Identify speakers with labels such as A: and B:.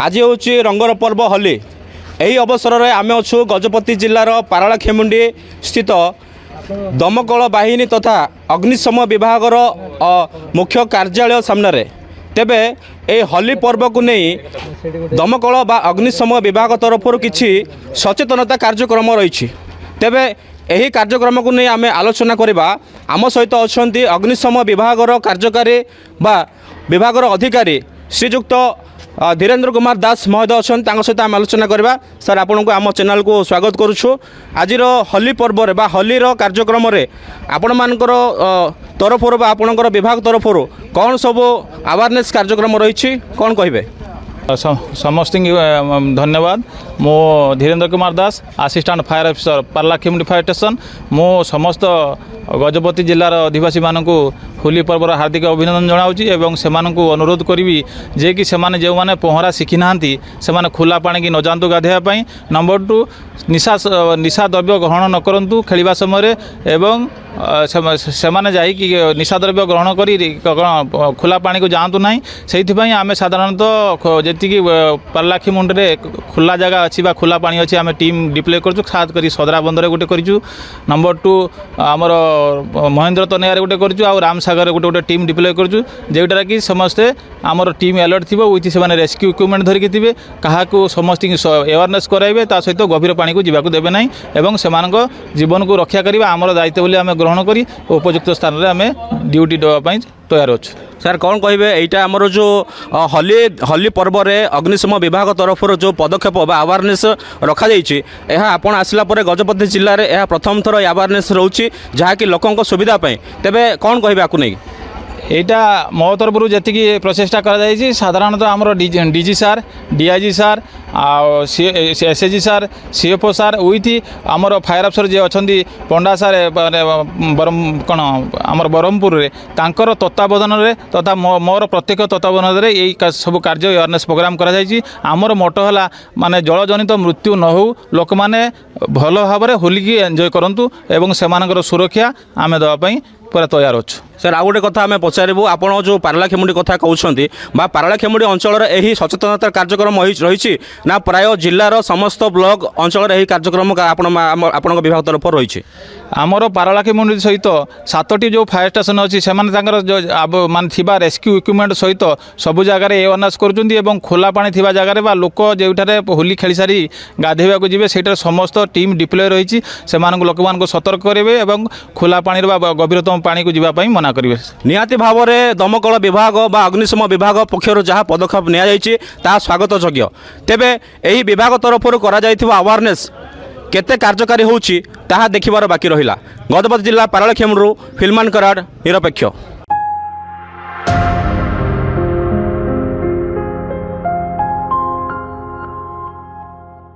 A: आज हूँ रंगर पर्व होली। यही अवसर में आम अच्छु गजपति जिलार पारालाखेमुंडी स्थित दमकल बाहिनी तथा अग्निशम विभागर मुख्य कार्यालय सामने तेबे ए होली पर्व को नहीं दमकल बा अग्निशम विभाग तरफ किसी सचेतनता कार्यक्रम रही। तेबे यही कार्यक्रम को नहीं आम आलोचना करवा। आम सहित अच्छा अग्निशम विभागर कार्यकारी बा विभागर अधिकारी श्रीजुक्त धीरेन्द्र कुमार दास महोदय अच्छा सहित आम आलोचना करवा। सर आपण को आम चैनल को स्वागत करुछु। आज होली पर्व बा होलीर कार्यक्रम आपण मानकर तरफ आपणकर विभाग तरफ कौन सब अवेयरनेस कार्यक्रम रही कौन कहे?
B: समस्त धन्यवाद। मो Dhirendra Kumar Das assistant fire officer Paralakhemundi fire station. मो समस्त गजपति जिलार अधिवासी मानक होली पर्वर हार्दिक अभिनंदन जनाऊँगी एवं से अनुरोध करी जे कि सेमाने जो माने पहरा शिखी ना से खुला पानी की न जातु गाधेवाई। नंबर 2 निशा द्रव्य ग्रहण न करूँ खेलवा समय एवं सेमाने जाइकी निशा द्रव्य ग्रहण कर खुला पानी को जातु ना। से आम साधारणतः जी पारालाखेमुंडी खुला जगह अच्छी खुला पानी अच्छी आम टीम डिप्लय कर खास कर सदरा बंदर गोटे करूँ। नंबर 2 आमर महेंद्र तनया गोटे करूँ रामसागर गोटे गोटे टीम डिप्लय करूँ जोटा कि समस्ते आमर टीम अलर्ट थी विथ से रेस्क्यू इक्विपमेंट धरिकी थे क्या समस्त अवेयरनेस कराइबे ता सहित गभीर पानी को जीवाक देवे ना एवं से जीवन को रक्षा करवा आमर दायित्व बोली आम ग्रहण करी उपयुक्त स्थान में आम ड्यूटी देवाई तैयार अच्छे।
A: सर कौन कहे यहाँ आमर जो होली पर्व रे अग्निशम विभाग तरफ जो पदक्षेप अवेयरनेस रखा यह आपण आसला गजपति जिले में यह प्रथम थर अवेयरनेस रोचे जहाँकि लोकों सुविधा तेबे कौन कहे आपको नहीं?
B: यहाँ मो तरफ जी प्रचेषा कर साधारणतः आमर डीजी सार डीआईजी सार एसएचजी सार सीएफओ सार विथ आमर फायर अफसर जी अच्छा पंडा सार कौन आमर ब्रह्मपुर रे तांकर तत्वावधान तथा मोर प्रत्येक तत्वावधान में यही सब कार्य अवेयरनेस प्रोग्राम आमर मोटो है माने जलजनित मृत्यु न हो लोक मैंने भल भाव में होली की एंजॉय करूँ एवं से सुरक्षा आम देवाई पूरा तैयार अच्छु।
A: सर आउ गोटे कथा आम पचारू आपड़ जो पारालाखेमुंडी कथा कहते पारालाखेमुंडी अंचल यही सचेतनता कार्यक्रम रही ना प्राय जिलार समस्त ब्लॉक अंचल यही कार्यक्रम आपण विभाग तरफ रही?
B: आमर पारालाखेमुंडी सहित 7टी जो फायर स्टेशन अच्छी से मान थिबा रेस्क्यू इक्विपमेंट सहित सबु जगार अवेयरनेस कर खोला पानी थिबा जगार बा लोक जोठारे होली खेली सारी गाधेवा जी से समस्त टीम डिप्लय रही से लोक मान सतर्क करेंगे एवं खोला पानी गभीरतम पानी को जीवाई मना करेंगे।
A: निहाती भाव में दमकल विभाग बा अग्निशम विभाग पक्षर जहाँ पदक्षेप निया स्वागत योग्य। तेबे यही विभाग तरफ अवेयरनेस केते कार्यकारी होउची ताहा देखिबार बाकी रहिला। गजपति जिला पारालाखेमुंडी फिल्मान कराड़ निरपेक्ष।